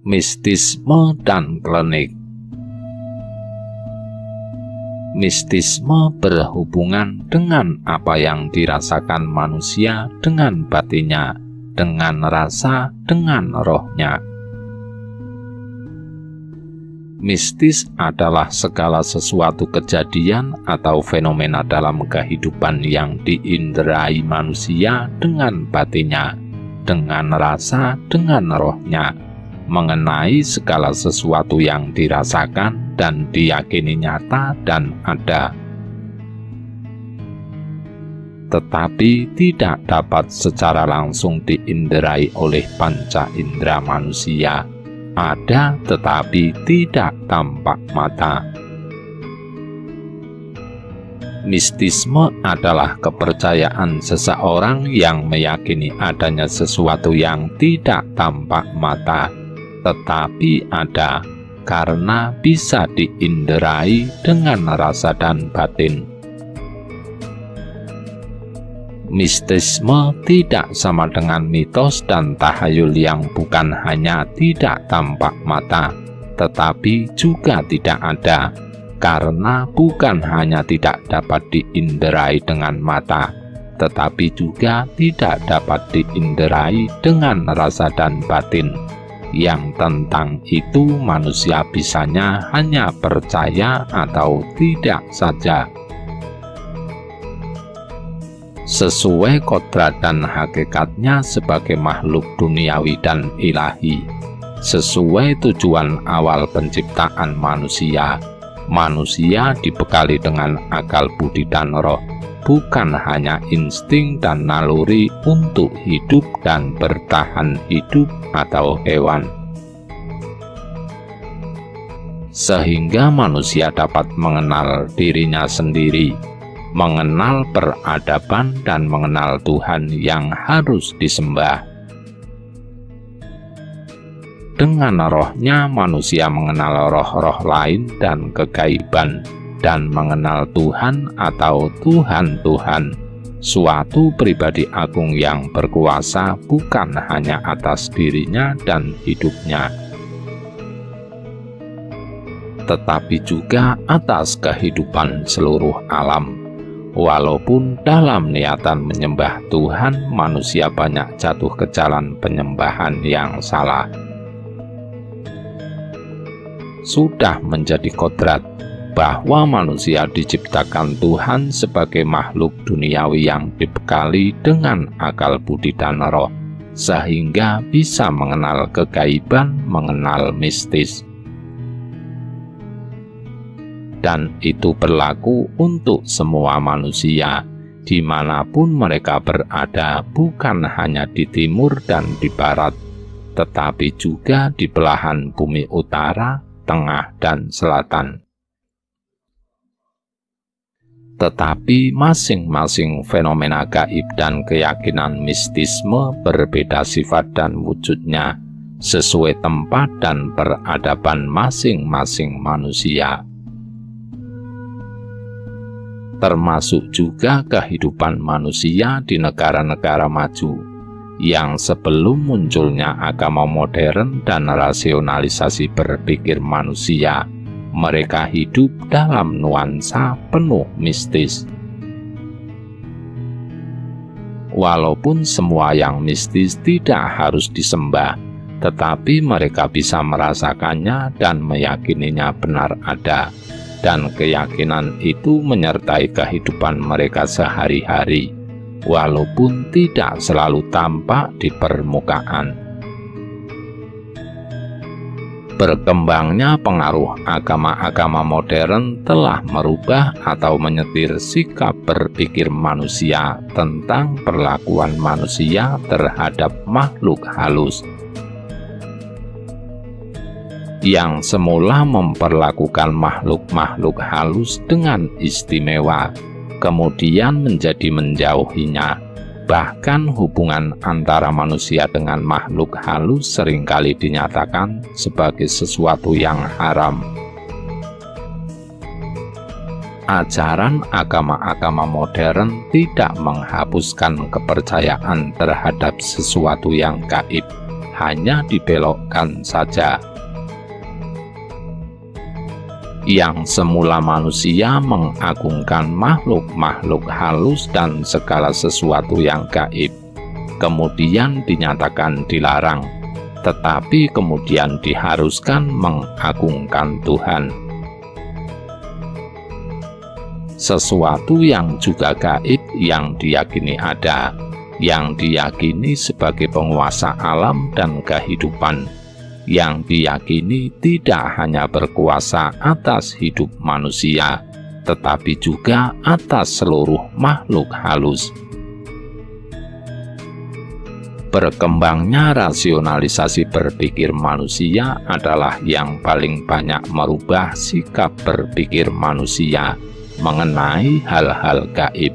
Mistisme dan klinik. Mistisme berhubungan dengan apa yang dirasakan manusia dengan batinnya, dengan rasa, dengan rohnya. Mistis adalah segala sesuatu kejadian atau fenomena dalam kehidupan yang diinderai manusia dengan batinnya, dengan rasa, dengan rohnya, mengenai segala sesuatu yang dirasakan dan diyakini nyata dan ada, tetapi tidak dapat secara langsung diinderai oleh panca indera manusia. Ada tetapi tidak tampak mata. Mistisme adalah kepercayaan seseorang yang meyakini adanya sesuatu yang tidak tampak mata, tetapi ada karena bisa diinderai dengan rasa dan batin. Mistisme tidak sama dengan mitos dan tahayul yang bukan hanya tidak tampak mata, tetapi juga tidak ada, karena bukan hanya tidak dapat diinderai dengan mata, tetapi juga tidak dapat diinderai dengan rasa dan batin, yang tentang itu manusia bisanya hanya percaya atau tidak saja. Sesuai kodrat dan hakikatnya sebagai makhluk duniawi dan ilahi, sesuai tujuan awal penciptaan manusia, manusia dibekali dengan akal budi dan roh, bukan hanya insting dan naluri untuk hidup dan bertahan hidup atau hewan. Sehingga manusia dapat mengenal dirinya sendiri, mengenal peradaban dan mengenal Tuhan yang harus disembah. Dengan rohnya manusia mengenal roh-roh lain dan kegaiban, dan mengenal Tuhan atau Tuhan-Tuhan, suatu pribadi agung yang berkuasa bukan hanya atas dirinya dan hidupnya, tetapi juga atas kehidupan seluruh alam. Walaupun dalam niatan menyembah Tuhan, manusia banyak jatuh ke jalan penyembahan yang salah. Sudah menjadi kodrat bahwa manusia diciptakan Tuhan sebagai makhluk duniawi yang dibekali dengan akal budi dan roh, sehingga bisa mengenal kegaiban, mengenal mistis. Dan itu berlaku untuk semua manusia, dimanapun mereka berada, bukan hanya di timur dan di barat, tetapi juga di belahan bumi utara, tengah, dan selatan. Tetapi masing-masing fenomena gaib dan keyakinan mistisme berbeda sifat dan wujudnya, sesuai tempat dan peradaban masing-masing manusia. Termasuk juga kehidupan manusia di negara-negara maju, yang sebelum munculnya agama modern dan rasionalisasi berpikir manusia, mereka hidup dalam nuansa penuh mistis. Walaupun semua yang mistis tidak harus disembah, tetapi mereka bisa merasakannya dan meyakininya benar ada, dan keyakinan itu menyertai kehidupan mereka sehari-hari, walaupun tidak selalu tampak di permukaan. Berkembangnya pengaruh agama-agama modern telah merubah atau menyetir sikap berpikir manusia tentang perlakuan manusia terhadap makhluk halus, yang semula memperlakukan makhluk-makhluk halus dengan istimewa, kemudian menjadi menjauhinya. Bahkan hubungan antara manusia dengan makhluk halus seringkali dinyatakan sebagai sesuatu yang haram. Ajaran agama-agama modern tidak menghapuskan kepercayaan terhadap sesuatu yang gaib, hanya dibelokkan saja. Yang semula manusia mengagungkan makhluk-makhluk halus dan segala sesuatu yang gaib, kemudian dinyatakan dilarang, tetapi kemudian diharuskan mengagungkan Tuhan. Sesuatu yang juga gaib yang diyakini ada, yang diyakini sebagai penguasa alam dan kehidupan, yang diyakini tidak hanya berkuasa atas hidup manusia, tetapi juga atas seluruh makhluk halus. Berkembangnya rasionalisasi berpikir manusia adalah yang paling banyak merubah sikap berpikir manusia mengenai hal-hal gaib.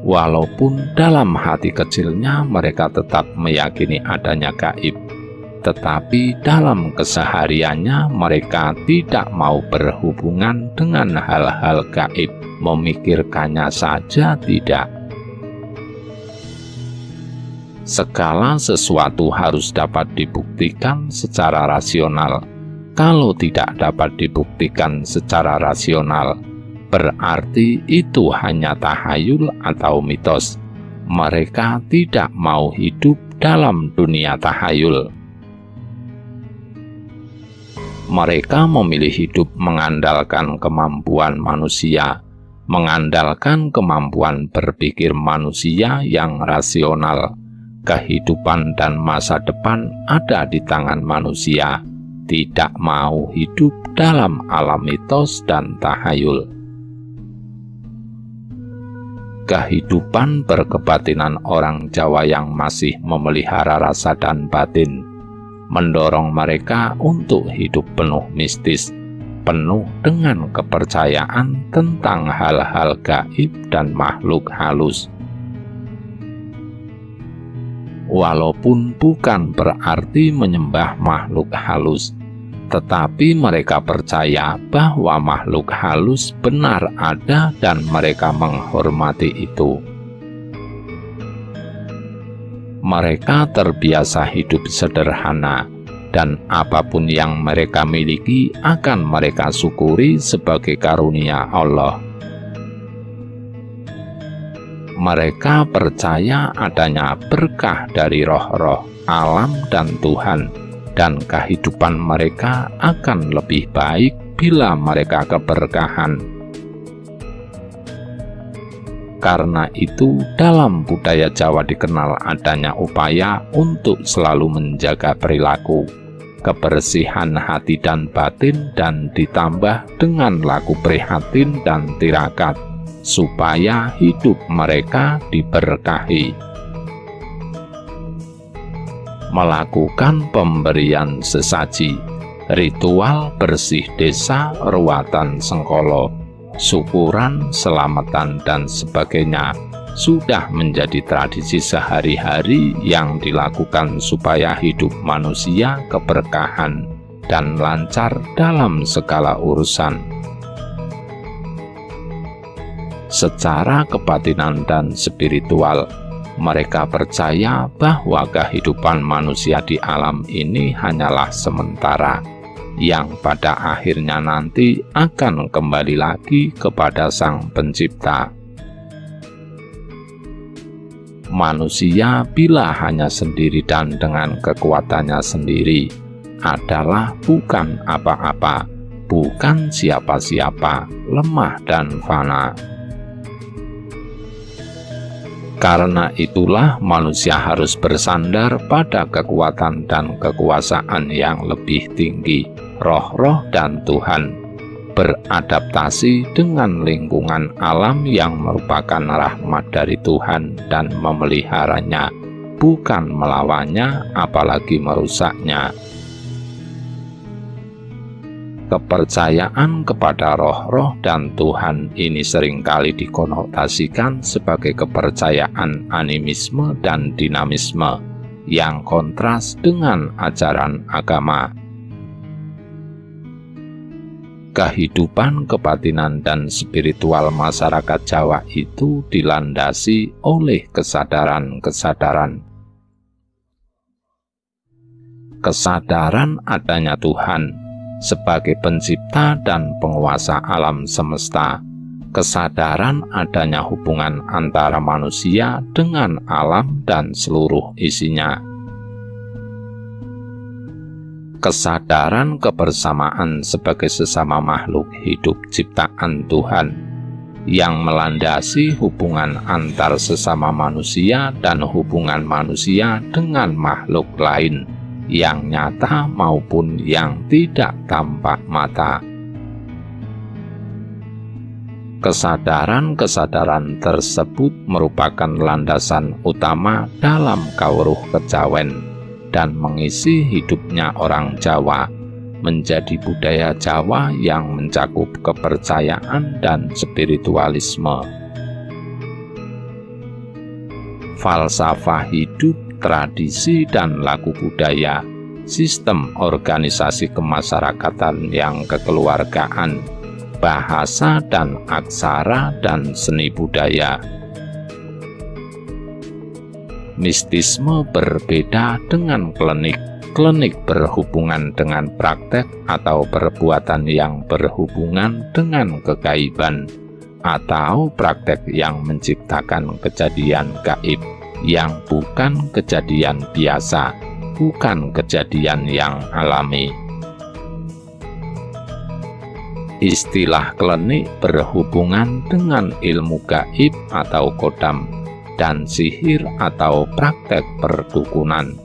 Walaupun dalam hati kecilnya mereka tetap meyakini adanya gaib, tetapi dalam kesehariannya mereka tidak mau berhubungan dengan hal-hal gaib, memikirkannya saja tidak. Segala sesuatu harus dapat dibuktikan secara rasional. Kalau tidak dapat dibuktikan secara rasional, berarti itu hanya tahayul atau mitos. Mereka tidak mau hidup dalam dunia tahayul. Mereka memilih hidup mengandalkan kemampuan manusia, mengandalkan kemampuan berpikir manusia yang rasional. Kehidupan dan masa depan ada di tangan manusia, tidak mau hidup dalam alam mitos dan tahayul. Kehidupan berkebatinan orang Jawa yang masih memelihara rasa dan batin mendorong mereka untuk hidup penuh mistis, penuh dengan kepercayaan tentang hal-hal gaib dan makhluk halus. Walaupun bukan berarti menyembah makhluk halus, tetapi mereka percaya bahwa makhluk halus benar ada dan mereka menghormati itu. Mereka terbiasa hidup sederhana, dan apapun yang mereka miliki akan mereka syukuri sebagai karunia Allah. Mereka percaya adanya berkah dari roh-roh, alam, dan Tuhan, dan kehidupan mereka akan lebih baik bila mereka keberkahan. Karena itu, dalam budaya Jawa dikenal adanya upaya untuk selalu menjaga perilaku, kebersihan hati dan batin, dan ditambah dengan laku prihatin dan tirakat, supaya hidup mereka diberkahi. Melakukan pemberian sesaji, ritual bersih desa, ruatan sengkolo, syukuran, selamatan, dan sebagainya sudah menjadi tradisi sehari-hari yang dilakukan supaya hidup manusia keberkahan dan lancar dalam segala urusan. Secara kebatinan dan spiritual, mereka percaya bahwa kehidupan manusia di alam ini hanyalah sementara, yang pada akhirnya nanti akan kembali lagi kepada Sang Pencipta. Manusia bila hanya sendiri dan dengan kekuatannya sendiri adalah bukan apa-apa, bukan siapa-siapa, lemah dan fana. Karena itulah manusia harus bersandar pada kekuatan dan kekuasaan yang lebih tinggi, roh-roh dan Tuhan, beradaptasi dengan lingkungan alam yang merupakan rahmat dari Tuhan dan memeliharanya, bukan melawannya apalagi merusaknya. Kepercayaan kepada roh-roh dan Tuhan ini seringkali dikonotasikan sebagai kepercayaan animisme dan dinamisme yang kontras dengan ajaran agama. Kehidupan kebatinan dan spiritual masyarakat Jawa itu dilandasi oleh kesadaran-kesadaran kesadaran adanya Tuhan sebagai pencipta dan penguasa alam semesta, kesadaran adanya hubungan antara manusia dengan alam dan seluruh isinya, kesadaran kebersamaan sebagai sesama makhluk hidup ciptaan Tuhan yang melandasi hubungan antar sesama manusia dan hubungan manusia dengan makhluk lain yang nyata maupun yang tidak tampak mata. Kesadaran-kesadaran tersebut merupakan landasan utama dalam kawruh kejawen dan mengisi hidupnya orang Jawa menjadi budaya Jawa yang mencakup kepercayaan dan spiritualisme. Falsafah hidup, tradisi, dan laku budaya, sistem organisasi kemasyarakatan yang kekeluargaan, bahasa dan aksara, dan seni budaya. Mistisme berbeda dengan klinik. Klinik berhubungan dengan praktek atau perbuatan yang berhubungan dengan kegaiban, atau praktek yang menciptakan kejadian gaib yang bukan kejadian biasa, bukan kejadian yang alami. Istilah klinik berhubungan dengan ilmu gaib atau kodam, dan sihir atau praktek perdukunan.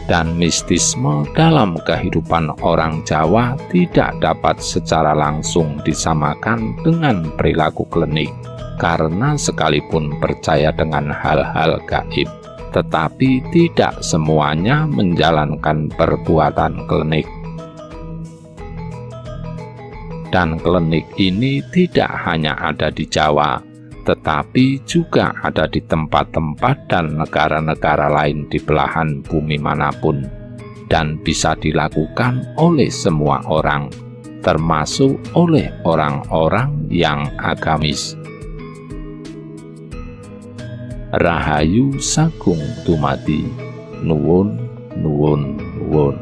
Dan mistisme dalam kehidupan orang Jawa tidak dapat secara langsung disamakan dengan perilaku klinik, karena sekalipun percaya dengan hal-hal gaib, tetapi tidak semuanya menjalankan perbuatan klinik. Dan klinik ini tidak hanya ada di Jawa, tetapi juga ada di tempat-tempat dan negara-negara lain di belahan bumi manapun, dan bisa dilakukan oleh semua orang, termasuk oleh orang-orang yang agamis. Rahayu Sagung Dumadi. Nuwun, nuwun, nuwun.